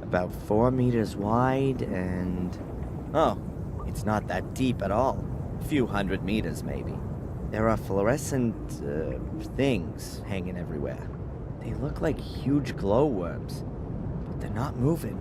about 4 meters wide and... oh, it's not that deep at all. A few 100 meters, maybe. There are fluorescent, things hanging everywhere. They look like huge glowworms, but they're not moving.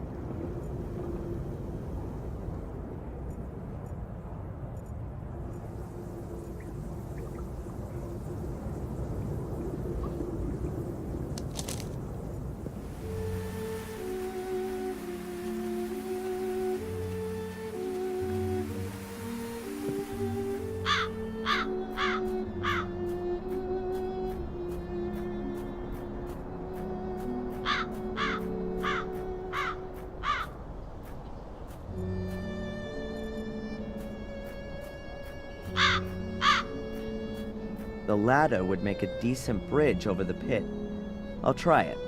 The ladder would make a decent bridge over the pit. I'll try it.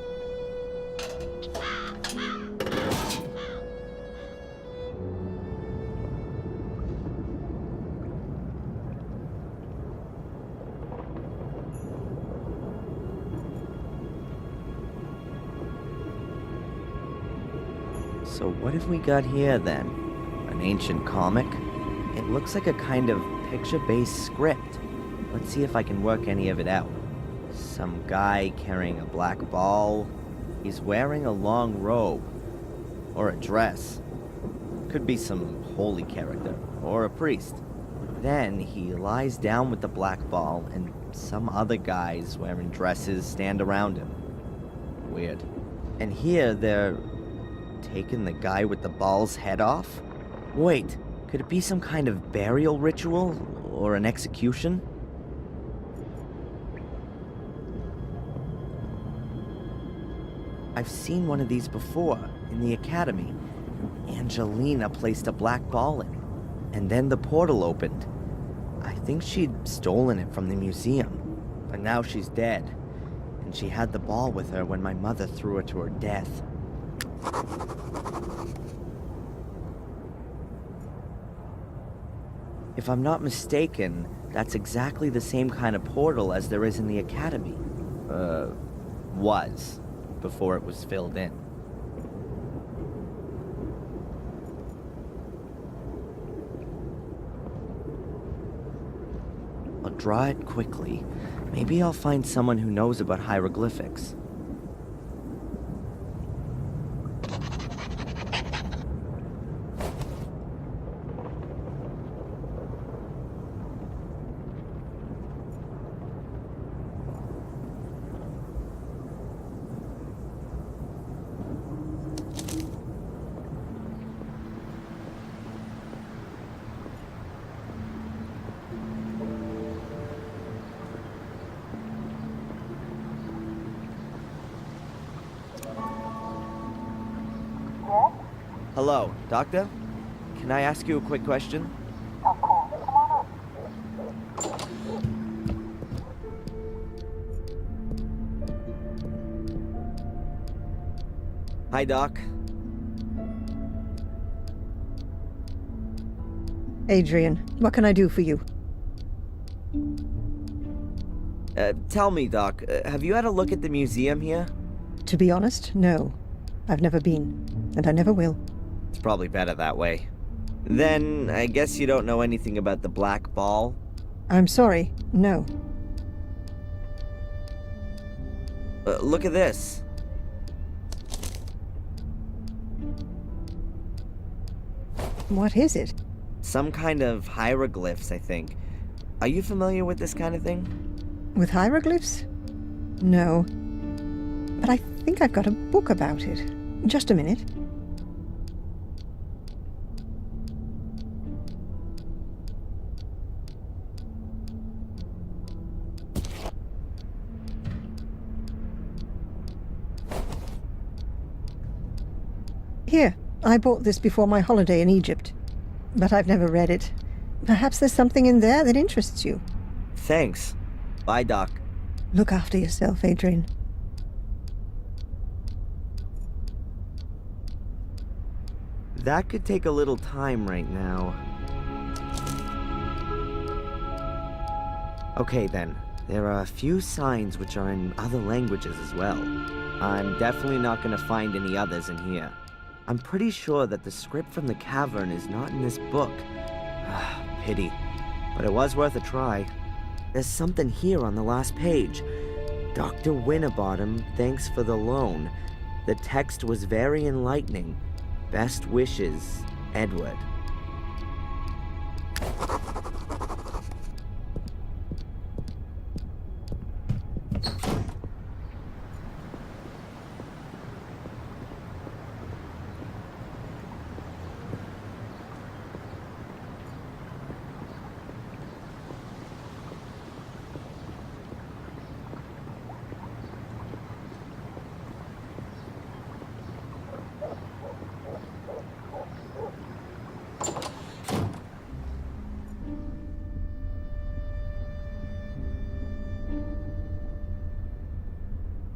So what have we got here then? An ancient comic? It looks like a kind of picture-based script. Let's see if I can work any of it out. Some guy carrying a black ball. He's wearing a long robe. Or a dress. Could be some holy character. Or a priest. Then he lies down with the black ball and some other guys wearing dresses stand around him. Weird. And here they're taking the guy with the ball's head off? Wait, could it be some kind of burial ritual? Or an execution? I've seen one of these before, in the academy. Angelina placed a black ball in, and then the portal opened. I think she'd stolen it from the museum, but now she's dead, and she had the ball with her when my mother threw her to her death. If I'm not mistaken, that's exactly the same kind of portal as there is in the academy. Was. Before it was filled in. I'll draw it quickly. Maybe I'll find someone who knows about hieroglyphics. Hello, Doctor? Can I ask you a quick question? Of course. Come on in. Hi, Doc. Adrian, what can I do for you? Tell me, Doc, have you had a look at the museum here? To be honest, no. I've never been, and I never will. It's probably better that way. Then, I guess you don't know anything about the black ball? I'm sorry, no. Look at this. What is it? Some kind of hieroglyphs, I think. Are you familiar with this kind of thing? With hieroglyphs? No. But I think I've got a book about it. Just a minute. Here, I bought this before my holiday in Egypt. But I've never read it. Perhaps there's something in there that interests you. Thanks. Bye, Doc. Look after yourself, Adrian. That could take a little time right now. Okay then, there are a few signs which are in other languages as well. I'm definitely not going to find any others in here. I'm pretty sure that the script from the cavern is not in this book. Pity. But it was worth a try. There's something here on the last page. Dr. Winterbottom thanks for the loan. The text was very enlightening. Best wishes, Edward.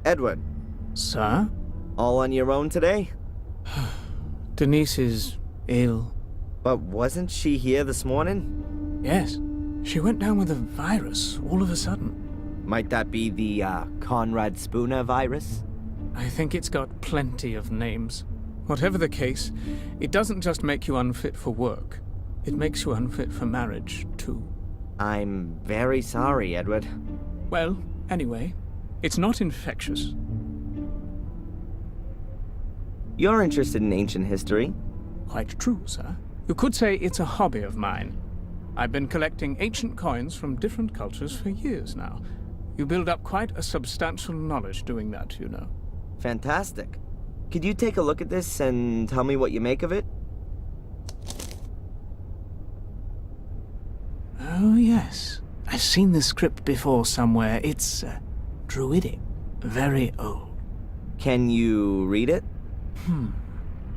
Edward, Sir? all on your own today? Denise is ill. But wasn't she here this morning? Yes. She went down with a virus all of a sudden. Might that be the, Conrad Spooner virus? I think it's got plenty of names. Whatever the case, it doesn't just make you unfit for work. It makes you unfit for marriage, too. I'm very sorry, Edward. Well, anyway, it's not infectious. You're interested in ancient history? Quite true, sir. You could say it's a hobby of mine. I've been collecting ancient coins from different cultures for years now. You build up quite a substantial knowledge doing that, you know. Fantastic. Could you take a look at this and tell me what you make of it? Oh, yes. I've seen this script before somewhere. It's druidic. Very old. Can you read it?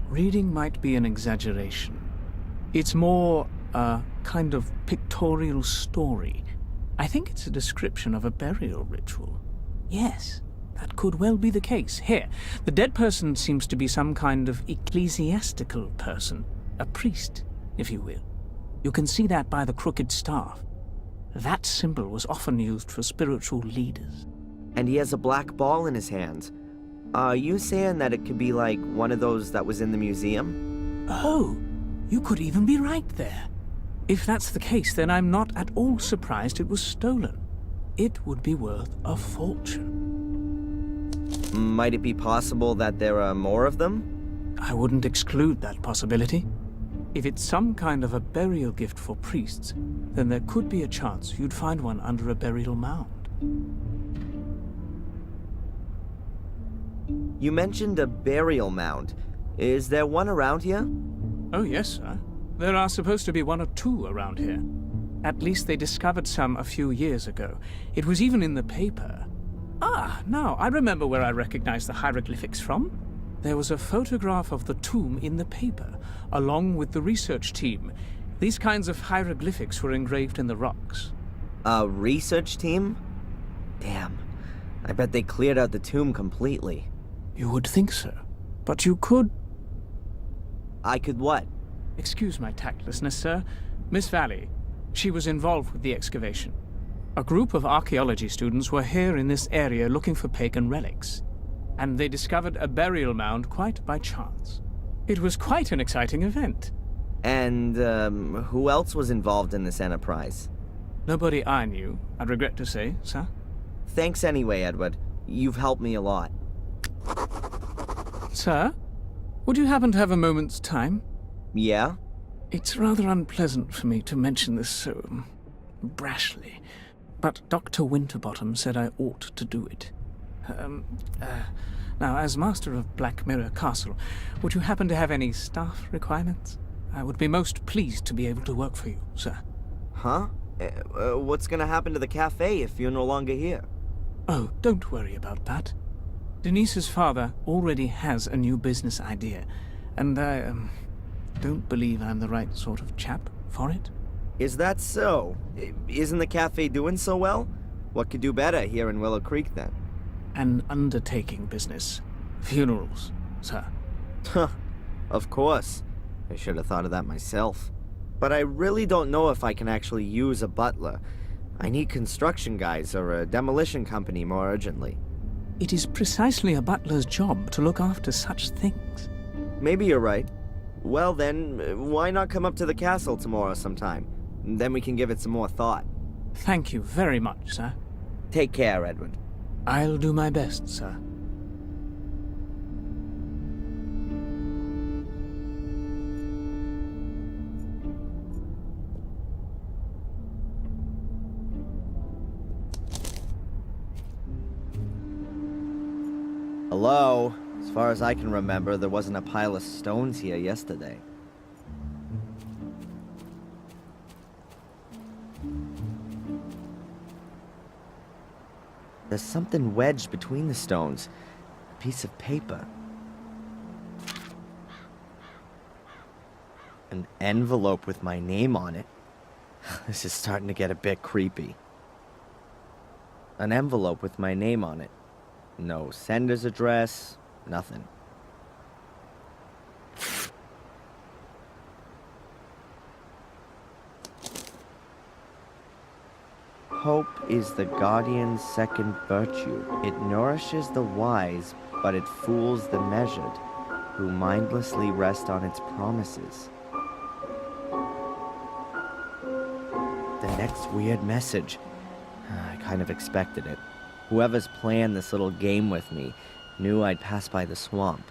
Reading might be an exaggeration. It's more a kind of pictorial story. I think it's a description of a burial ritual. Yes, that could well be the case. Here, the dead person seems to be some kind of ecclesiastical person. A priest, if you will. You can see that by the crooked staff. That symbol was often used for spiritual leaders. And he has a black ball in his hand. Are you saying that it could be like one of those that was in the museum? Oh, you could even be right there. If that's the case, then I'm not at all surprised it was stolen. It would be worth a fortune. Might it be possible that there are more of them? I wouldn't exclude that possibility. If it's some kind of a burial gift for priests, then there could be a chance you'd find one under a burial mound. You mentioned a burial mound. Is there one around here? Oh, yes, sir. There are supposed to be one or two around here. At least they discovered some a few years ago. It was even in the paper. Ah, now I remember where I recognize the hieroglyphics from. There was a photograph of the tomb in the paper, along with the research team. These kinds of hieroglyphics were engraved in the rocks. A research team? Damn. I bet they cleared out the tomb completely. You would think so. But you could... I could what? Excuse my tactlessness, sir. Miss Valley, she was involved with the excavation. A group of archaeology students were here in this area looking for pagan relics, and they discovered a burial mound quite by chance. It was quite an exciting event. And, who else was involved in this enterprise? Nobody I knew, I regret to say, sir. Thanks anyway, Edward. You've helped me a lot. Sir, would you happen to have a moment's time? Yeah? It's rather unpleasant for me to mention this so brashly, but Dr. Winterbottom said I ought to do it. Now, as master of Black Mirror Castle, would you happen to have any staff requirements? I would be most pleased to be able to work for you, sir. Huh? What's gonna happen to the cafe if you're no longer here? Oh, don't worry about that. Denise's father already has a new business idea, and I, don't believe I'm the right sort of chap for it. Is that so? Isn't the cafe doing so well? What could do better here in Willow Creek, then? An undertaking business. Funerals, sir. Huh. Of course. I should have thought of that myself. But I really don't know if I can actually use a butler. I need construction guys or a demolition company more urgently. It is precisely a butler's job to look after such things. maybe you're right. Well then, why not come up to the castle tomorrow sometime? Then we can give it some more thought. Thank you very much, sir. Take care, Edward. I'll do my best, sir. Hello? As far as I can remember, there wasn't a pile of stones here yesterday. There's something wedged between the stones. A piece of paper. An envelope with my name on it. This is starting to get a bit creepy. An envelope with my name on it. No sender's address, nothing. Hope is the guardian's second virtue. It nourishes the wise, but it fools the measured, who mindlessly rest on its promises. The next weird message. I kind of expected it. Whoever's planned this little game with me knew I'd pass by the swamp.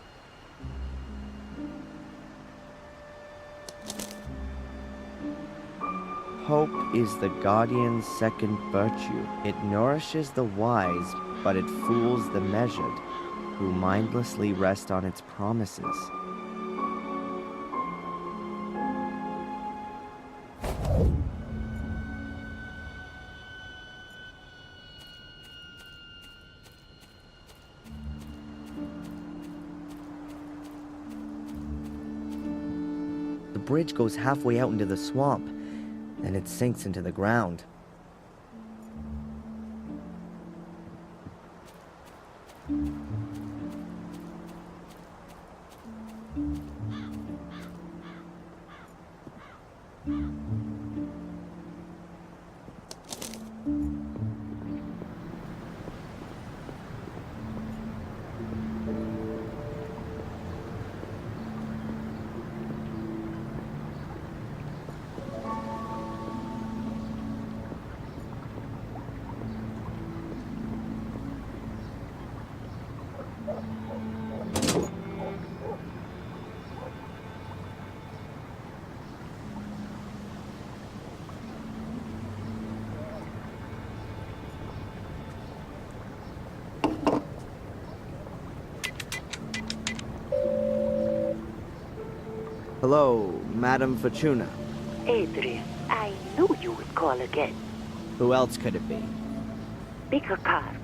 Hope is the guardian's second virtue. It nourishes the wise, but it fools the measured, who mindlessly rest on its promises. The bridge goes halfway out into the swamp, then it sinks into the ground. Hello, Madam Fortuna. Adrian, I knew you would call again. Who else could it be? Pick a card.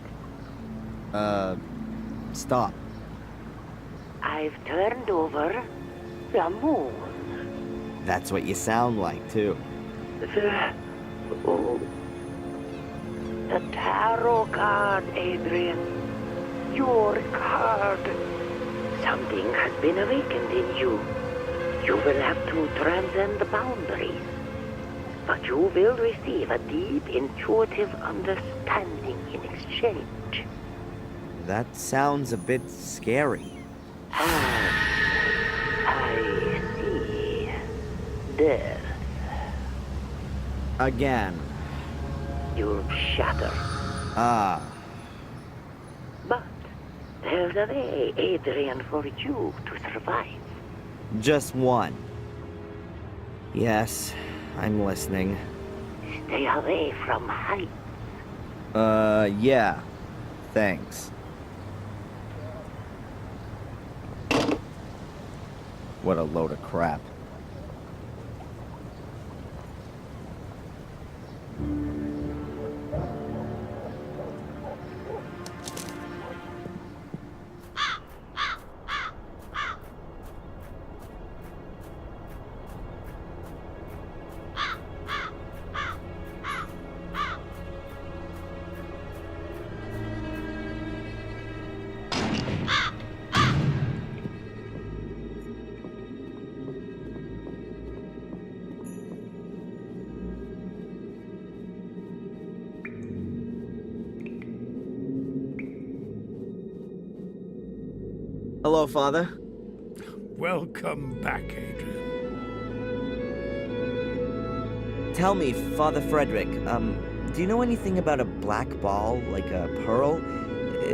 Stop. I've turned over the moon. That's what you sound like, too. Oh, the tarot card, Adrian. Your card. Something has been awakened in you. You will have to transcend the boundaries. But you will receive a deep, intuitive understanding in exchange. That sounds a bit scary. I see. Death. Again. You'll shatter. Ah. But there's a way, Adrian, for you to survive. Just one. Yes, I'm listening. Stay away from heights. Yeah. Thanks. What a load of crap. Hello, Father. Welcome back, Adrian. Tell me, Father Frederick, do you know anything about a black ball, like a pearl?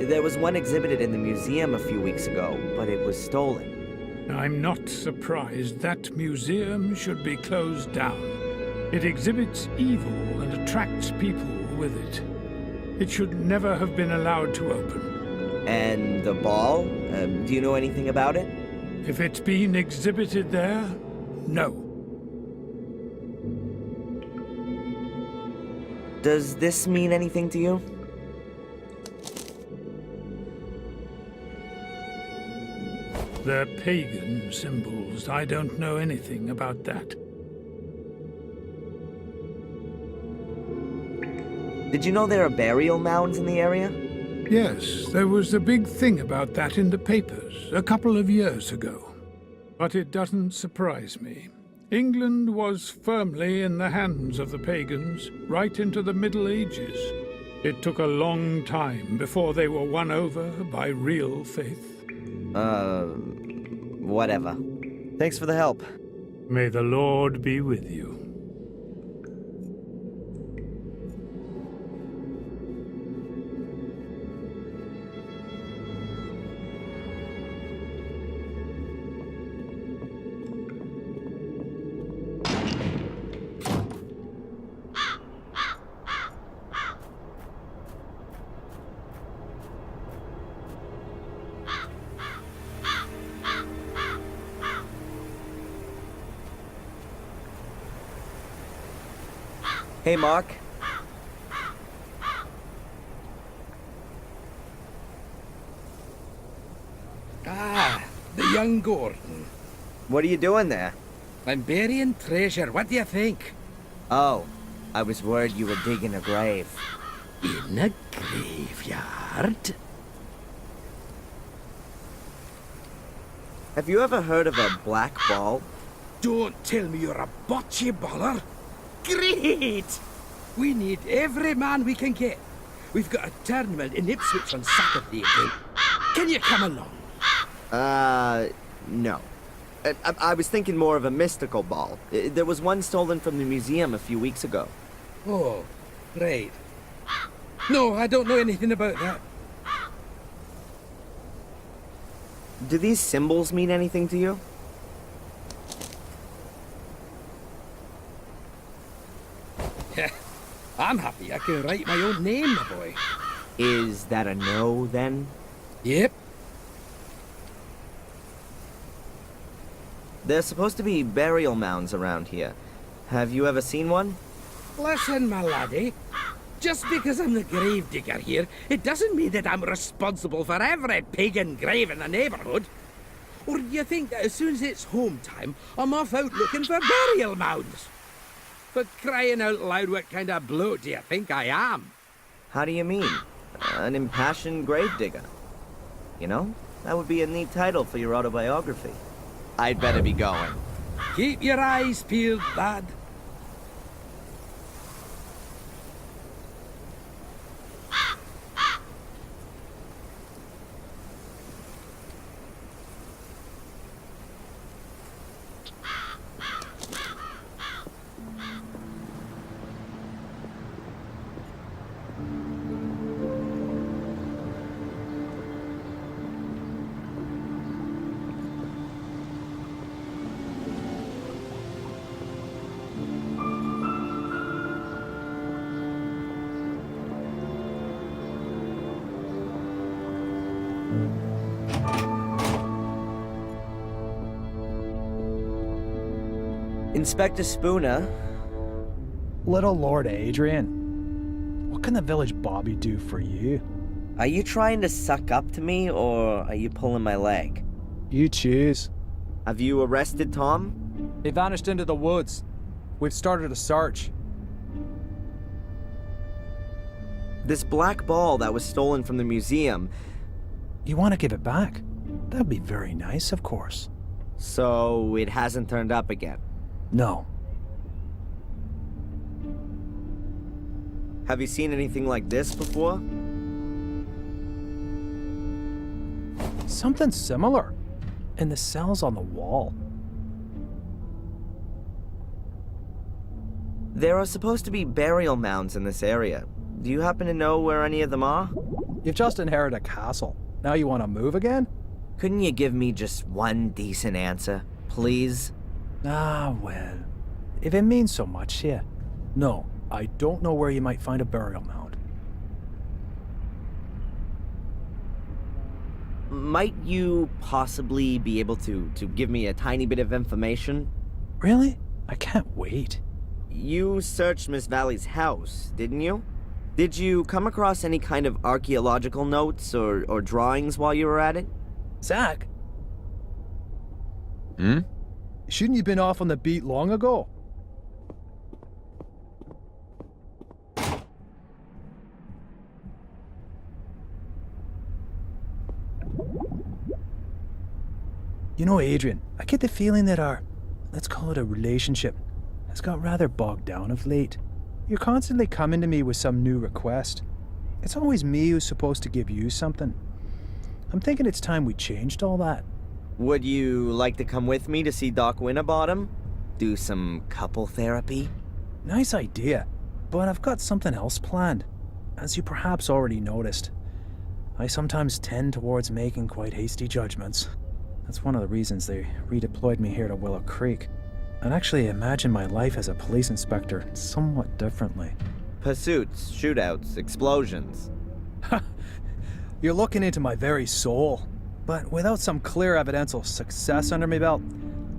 There was one exhibited in the museum a few weeks ago, but it was stolen. I'm not surprised that museum should be closed down. It exhibits evil and attracts people with it. It should never have been allowed to open. And the ball? Do you know anything about it? If it's been exhibited there, no. Does this mean anything to you? They're pagan symbols. I don't know anything about that. Did you know there are burial mounds in the area? Yes, there was a big thing about that in the papers a couple of years ago. But it doesn't surprise me. England was firmly in the hands of the pagans right into the Middle Ages. It took a long time before they were won over by real faith. Whatever. Thanks for the help. May the Lord be with you. Hey, Mark. Ah, the young Gordon. What are you doing there? I'm burying treasure. What do you think? Oh, I was worried you were digging a grave. In a graveyard? Have you ever heard of a black ball? Don't tell me you're a bocce baller. Great! We need every man we can get. We've got a tournament in Ipswich on Saturday again. Can you come along? No. I was thinking more of a mystical ball. There was one stolen from the museum a few weeks ago. Oh, right. No, I don't know anything about that. Do these symbols mean anything to you? I'm happy I can write my own name, my boy. Is that a no, then? Yep. There's supposed to be burial mounds around here. Have you ever seen one? Listen, my laddie. Just because I'm the grave digger here, it doesn't mean that I'm responsible for every pagan grave in the neighborhood. Or do you think that as soon as it's home time, I'm off out looking for burial mounds? For crying out loud, what kind of bloke do you think I am? How do you mean? An impassioned gravedigger. You know, that would be a neat title for your autobiography. I'd better be going. Keep your eyes peeled, lad. Inspector Spooner. Little Lord Adrian, what can the village Bobby do for you? Are you trying to suck up to me, or are you pulling my leg? You choose. Have you arrested Tom? He vanished into the woods. We've started a search. This black ball that was stolen from the museum. You want to give it back? That'd be very nice, of course. So it hasn't turned up again? No. Have you seen anything like this before? Something similar. And the cells on the wall. There are supposed to be burial mounds in this area. Do you happen to know where any of them are? You've just inherited a castle. Now you want to move again? Couldn't you give me just one decent answer, please? Ah, well. If it means so much here. No, I don't know where you might find a burial mound. Might you possibly be able to give me a tiny bit of information? Really? I can't wait. You searched Miss Valley's house, didn't you? Did you come across any kind of archaeological notes or drawings while you were at it? Zach? Hmm? Shouldn't you been off on the beat long ago? You know, Adrian, I get the feeling that our, let's call it a relationship, has got rather bogged down of late. You're constantly coming to me with some new request. It's always me who's supposed to give you something. I'm thinking it's time we changed all that. Would you like to come with me to see Doc Winterbottom? Do some couple therapy? Nice idea, but I've got something else planned. As you perhaps already noticed, I sometimes tend towards making quite hasty judgments. That's one of the reasons they redeployed me here to Willow Creek. I'd actually imagine my life as a police inspector somewhat differently. Pursuits, shootouts, explosions. You're looking into my very soul. But without some clear evidential success under my belt,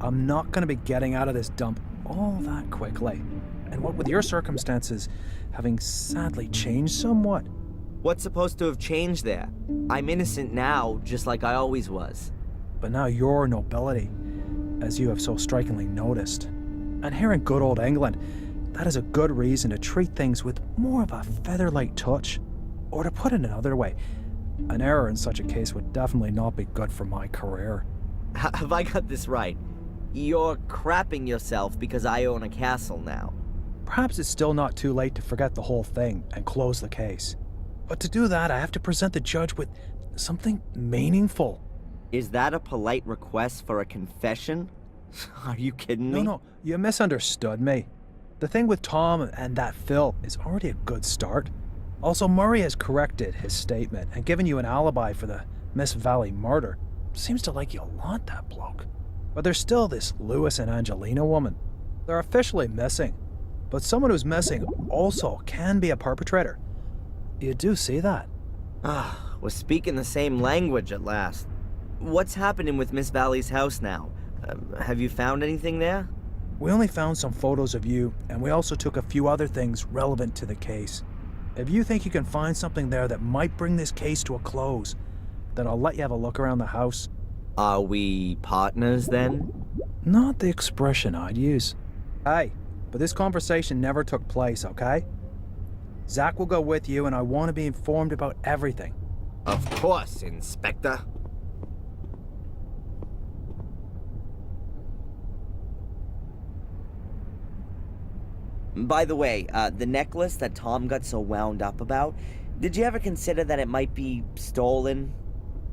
I'm not going to be getting out of this dump all that quickly. And what with your circumstances having sadly changed somewhat. What's supposed to have changed there? I'm innocent now, just like I always was. But now your nobility, as you have so strikingly noticed. And here in good old England, that is a good reason to treat things with more of a feather-light touch. Or to put it another way, an error in such a case would definitely not be good for my career. Have I got this right? You're crapping yourself because I own a castle now. Perhaps it's still not too late to forget the whole thing and close the case. But to do that, I have to present the judge with something meaningful. Is that a polite request for a confession? Are you kidding me? No, you misunderstood me. The thing with Tom and that Phil is already a good start. Also, Murray has corrected his statement and given you an alibi for the Miss Valley murder. Seems to like you a lot, that bloke. But there's still this Lewis and Angelina woman. They're officially missing. But someone who's missing also can be a perpetrator. You do see that? We're speaking the same language at last. What's happening with Miss Valley's house now? Have you found anything there? We only found some photos of you, and we also took a few other things relevant to the case. If you think you can find something there that might bring this case to a close, then I'll let you have a look around the house. Are we partners then? Not the expression I'd use. Hey, but this conversation never took place, okay? Zach will go with you, and I want to be informed about everything. Of course, Inspector. By the way, the necklace that Tom got so wound up about, did you ever consider that it might be stolen?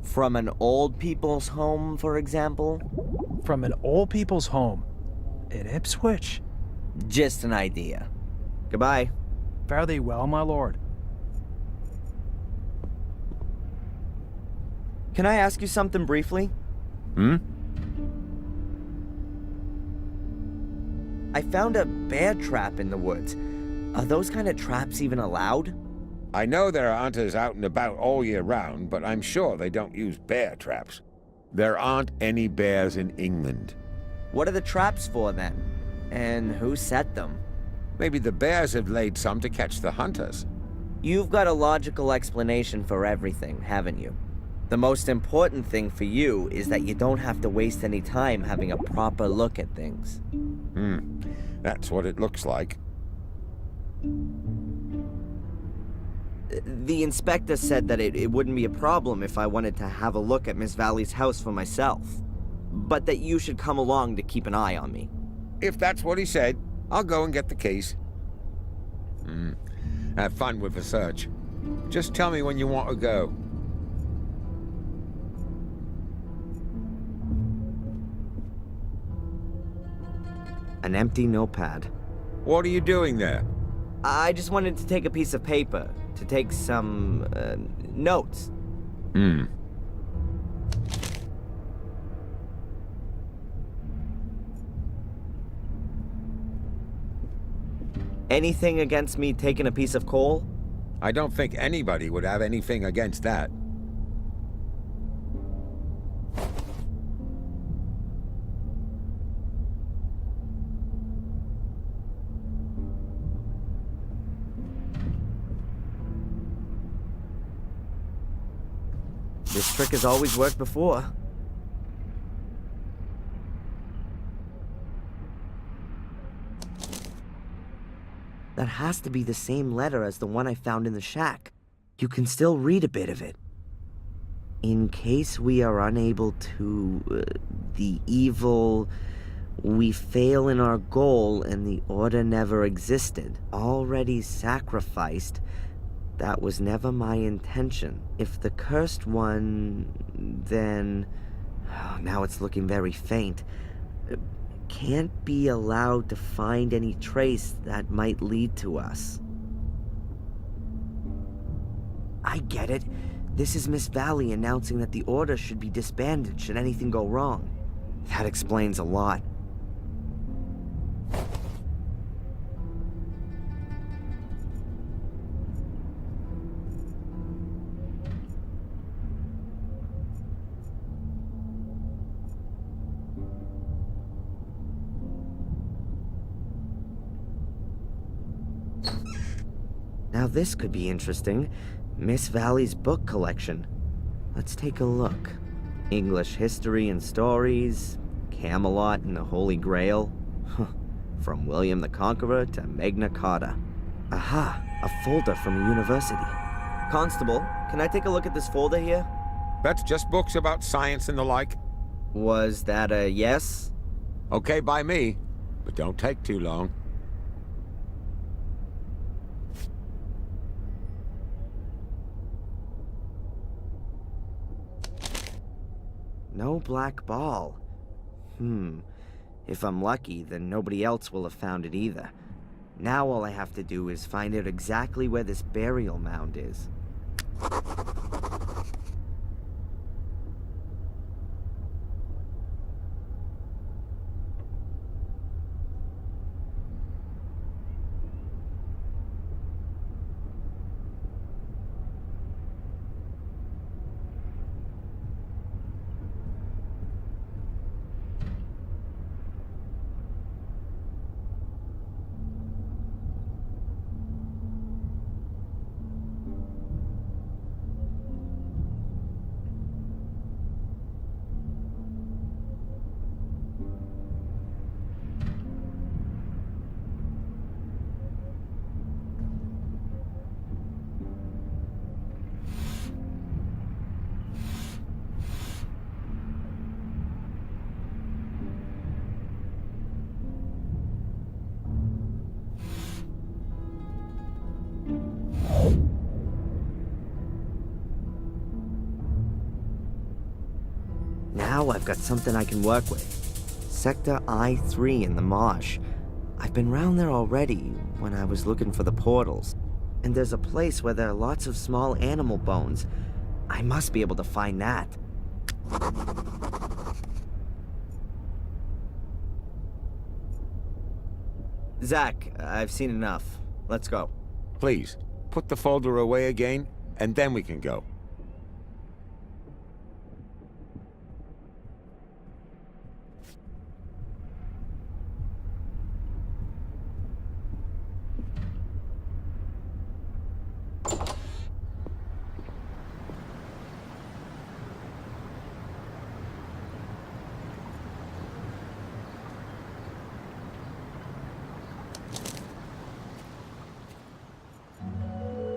From an old people's home, for example? From an old people's home? In Ipswich? Just an idea. Goodbye. Fare thee well, my lord. Can I ask you something briefly? Hmm? I found a bear trap in the woods. Are those kind of traps even allowed? I know there are hunters out and about all year round, but I'm sure they don't use bear traps. There aren't any bears in England. What are the traps for then? And who set them? Maybe the bears have laid some to catch the hunters. You've got a logical explanation for everything, haven't you? The most important thing for you is that you don't have to waste any time having a proper look at things. That's what it looks like. The inspector said that it wouldn't be a problem if I wanted to have a look at Miss Valley's house for myself, but that you should come along to keep an eye on me. If that's what he said, I'll go and get the keys. Have fun with the search. Just tell me when you want to go. An empty notepad. What are you doing there? I just wanted to take a piece of paper to take some notes. Anything against me taking a piece of coal? I don't think anybody would have anything against that. This trick has always worked before. That has to be the same letter as the one I found in the shack. You can still read a bit of it. In case we are unable to... the evil... we fail in our goal and the order never existed. Already sacrificed. That was never my intention. If the cursed one... then... oh, now it's looking very faint. Can't be allowed to find any trace that might lead to us. I get it. This is Miss Valley announcing that the order should be disbanded should anything go wrong. That explains a lot. Now this could be interesting. Miss Valley's book collection. Let's take a look. English history and stories, Camelot and the Holy Grail. From William the Conqueror to Magna Carta. Aha, a folder from a university. Constable, can I take a look at this folder here? That's just books about science and the like. Was that a yes? Okay by me, but don't take too long. No black ball. If I'm lucky, then nobody else will have found it either. Now all I have to do is find out exactly where this burial mound is. Now I've got something I can work with. Sector I-3 in the marsh. I've been round there already when I was looking for the portals. And there's a place where there are lots of small animal bones. I must be able to find that. Zach, I've seen enough. Let's go. Please, put the folder away again, and then we can go.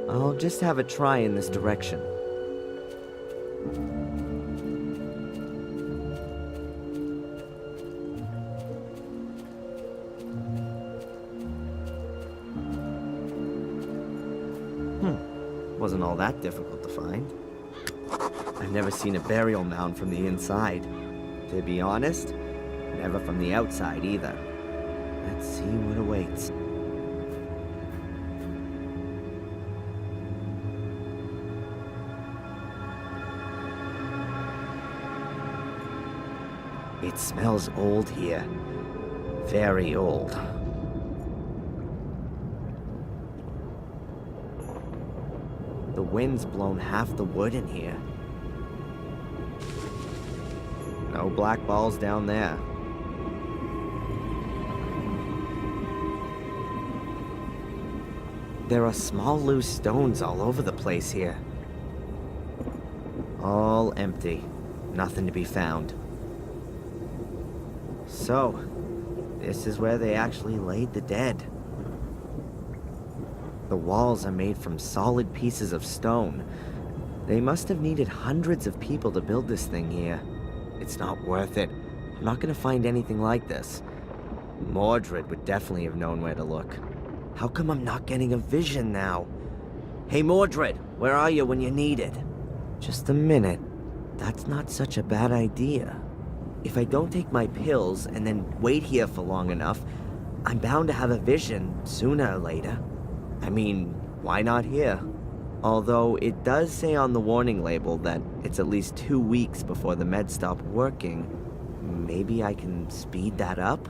I'll just have a try in this direction. Wasn't all that difficult to find. I've never seen a burial mound from the inside. To be honest, never from the outside either. Let's see what awaits. It smells old here. Very old. The wind's blown half the wood in here. No black balls down there. There are small loose stones all over the place here. All empty. Nothing to be found. So, this is where they actually laid the dead. The walls are made from solid pieces of stone. They must have needed hundreds of people to build this thing here. It's not worth it. I'm not gonna find anything like this. Mordred would definitely have known where to look. How come I'm not getting a vision now? Hey Mordred, where are you when you need it? Just a minute. That's not such a bad idea. If I don't take my pills and then wait here for long enough, I'm bound to have a vision sooner or later. I mean, why not here? Although it does say on the warning label that it's at least 2 weeks before the meds stop working. Maybe I can speed that up?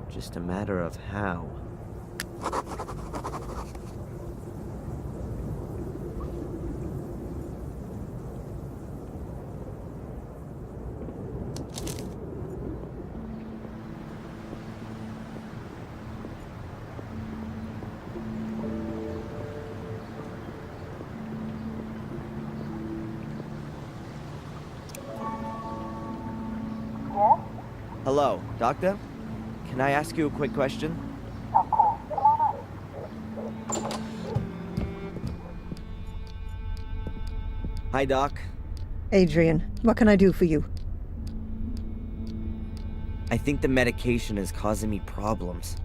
Just a matter of how. Hello, Doctor? Can I ask you a quick question? Of course. Come on up. Hi, Doc. Adrian, what can I do for you? I think the medication is causing me problems.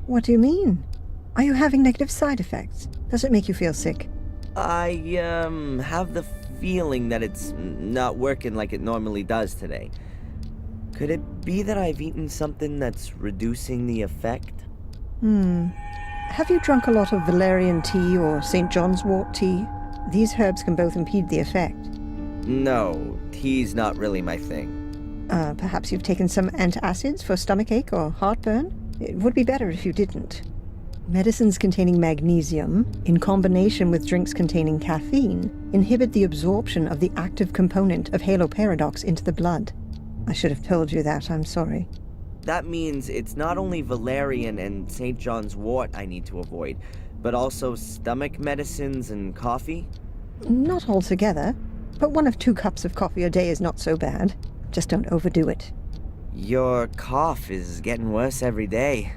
What do you mean? Are you having negative side effects? Does it make you feel sick? I, have the feeling that it's not working like it normally does today. Could it be that I've eaten something that's reducing the effect? Have you drunk a lot of valerian tea or St. John's wort tea? These herbs can both impede the effect. No, tea's not really my thing. Perhaps you've taken some antacids for stomachache or heartburn? It would be better if you didn't. Medicines containing magnesium, in combination with drinks containing caffeine, inhibit the absorption of the active component of haloparadox into the blood. I should have told you that, I'm sorry. That means it's not only valerian and St. John's wort I need to avoid, but also stomach medicines and coffee? Not altogether, but 1 of 2 cups of coffee a day is not so bad. Just don't overdo it. Your cough is getting worse every day.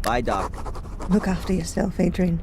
Bye, Doc. Look after yourself, Adrian.